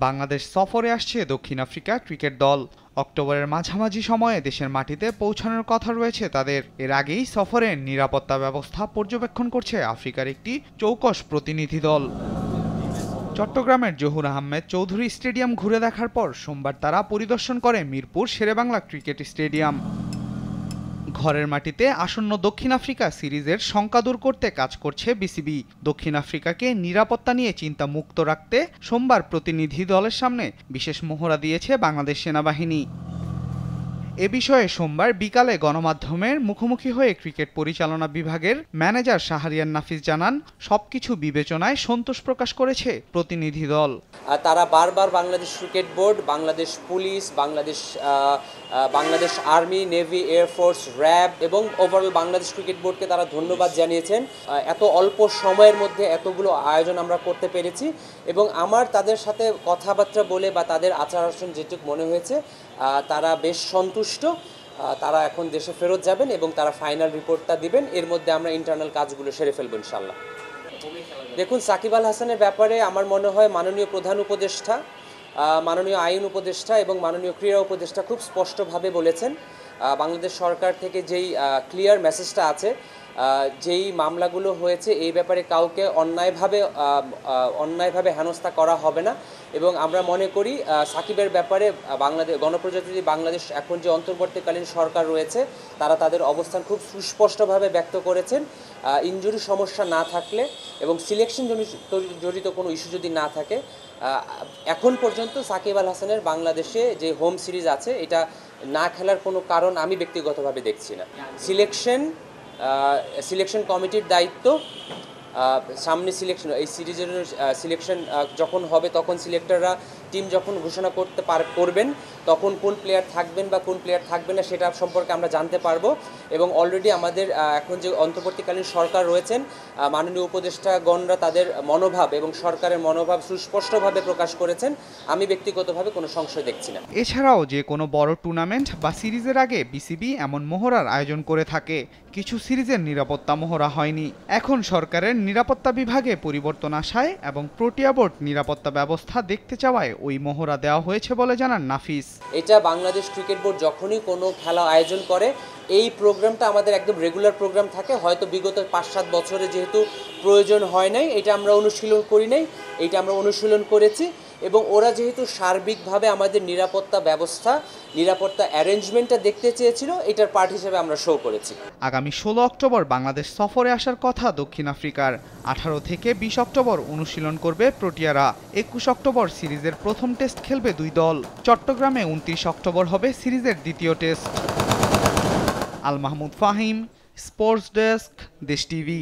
বাংলাদেশ সফরে আসছে দক্ষিণ আফ্রিকা ক্রিকেট দল। অক্টোবরের মাঝামাঝি সময়ে দেশের মাটিতে পৌঁছানোর কথা রয়েছে তাদের। এর আগেই সফরের নিরাপত্তা ব্যবস্থা পর্যবেক্ষণ করছে আফ্রিকার একটি চৌকস প্রতিনিধি দল। চট্টগ্রামের জহুর আহমেদ চৌধুরী স্টেডিয়াম ঘুরে দেখার পর সোমবার তারা পরিদর্শন করে মিরপুর শেরেবাংলা ক্রিকেট স্টেডিয়াম। ঘরের মাটিতে আসন্ন দক্ষিণ আফ্রিকা সিরিজের শঙ্কা দূর করতে কাজ করছে বিসিবি। দক্ষিণ আফ্রিকাকে নিরাপত্তা নিয়ে চিন্তা মুক্ত রাখতে সোমবার প্রতিনিধি দলের সামনে বিশেষ মহড়া দিয়েছে বাংলাদেশ সেনাবাহিনী। এ বিষয়ে সোমবার বিকালে গণমাধ্যমের মুখোমুখি হয়ে ক্রিকেট পরিচালনা বিভাগের ম্যানেজার শাহরিয়ার নাফিস জানান, সবকিছু বিবেচনায় সন্তোষ প্রকাশ করেছে প্রতিনিধি দল। তারা বারবার Bangladesh cricket board, Bangladesh police, Bangladesh army, navy, air force, RAB এবং ওভারঅল বাংলাদেশ ক্রিকেট বোর্ডকে তারা ধন্যবাদ জানিয়েছেন। এত অল্প সময়ের মধ্যে এতগুলো আয়োজন আমরা করতে পেরেছি এবং আমার তাদের সাথে কথাবার্তা বলে বা তাদের আচার আচরণ যেটুকু মনে হয়েছে তারা বেশ সন্তুষ্ট। তারা এখন দেশে ফেরত যাবেন এবং তারা ফাইনাল রিপোর্টটা দিবেন। এর মধ্যে আমরা ইন্টারনাল কাজগুলো সেরে ফেলবো ইনশাল্লাহ। দেখুন, সাকিব আল হাসানের ব্যাপারে আমার মনে হয় মাননীয় প্রধান উপদেষ্টা, মাননীয় আইন উপদেষ্টা এবং মাননীয় ক্রীড়া উপদেষ্টা খুব স্পষ্টভাবে বলেছেন বাংলাদেশ সরকার থেকে যেই ক্লিয়ার মেসেজটা আছে, যেই মামলাগুলো হয়েছে এই ব্যাপারে কাউকে অন্যায়ভাবে হেনস্থা করা হবে না এবং আমরা মনে করি সাকিবের ব্যাপারে গণপ্রজাতন্ত্রী বাংলাদেশ এখন যে অন্তর্বর্তীকালীন সরকার রয়েছে তারা তাদের অবস্থান খুব সুস্পষ্টভাবে ব্যক্ত করেছেন। ইনজুরি সমস্যা না থাকলে এবং সিলেকশন জড়িত কোনো ইস্যু যদি না থাকে, এখন পর্যন্ত সাকিব আল হাসানের বাংলাদেশে যে হোম সিরিজ আছে এটা না খেলার কোনো কারণ আমি ব্যক্তিগতভাবে দেখছি না। সিলেকশন কমিটির দায়িত্ব, সামনে এই সিরিজের সিলেকশন যখন হবে তখন সিলেক্টররা টিম যখন ঘোষণা করবেন তখন কোন প্লেয়ার থাকবেন বা কোন প্লেয়ার থাকবেন না সেটা সম্পর্কে আমরা জানতে পারবো এবং অলরেডি আমাদের এখন যে অন্তর্বর্তীকালীন সরকার রয়েছেন মাননীয় উপদেষ্টাগণরা তাদের মনোভাব এবং সরকারের মনোভাব সুস্পষ্টভাবে প্রকাশ করেছেন। আমি ব্যক্তিগতভাবে কোনো সংশয় দেখছি না। এছাড়াও যে কোনো বড় টুর্নামেন্ট বা সিরিজের আগে বিসিবি এমন মহড়ার আয়োজন করে থাকে। কিছু সিরিজের নিরাপত্তা মহড়া হয়নি। এখন সরকারের নিরাপত্তা বিভাগে পরিবর্তন আসায় এবং প্রোটিয়া বোর্ড নিরাপত্তা ব্যবস্থা দেখতে চাওয়ায় ওই মহড়া দেওয়া হয়েছে বলে জানান নাফিস। এটা বাংলাদেশ ক্রিকেট বোর্ড যখনই কোনো খেলা আয়োজন করে এই প্রোগ্রামটা আমাদের একদম রেগুলার প্রোগ্রাম থাকে। হয়তো বিগত 5-7 বছরে যেহেতু প্রয়োজন হয় নাই, এটা আমরা অনুশীলন করি নাই, এটা আমরা অনুশীলন করেছি এবং ওরা যেহেতু সার্বিকভাবে আমাদের নিরাপত্তা ব্যবস্থা, নিরাপত্তা অ্যারেঞ্জমেন্টটা দেখতে চেয়েছিল, এটার পার্ট হিসেবে আমরা শো করেছি। আগামী 16 অক্টোবর বাংলাদেশ সফরে আসার কথা দক্ষিণ আফ্রিকার। 18 থেকে 20 অক্টোবর অনুশীলন করবে প্রোটিয়ারা। 21 অক্টোবর সিরিজের প্রথম টেস্ট খেলবে দুই দল। চট্টগ্রামে 29 অক্টোবর হবে সিরিজের দ্বিতীয় test. Al Mahmud Fahim, sports desk, দেশ টিভি।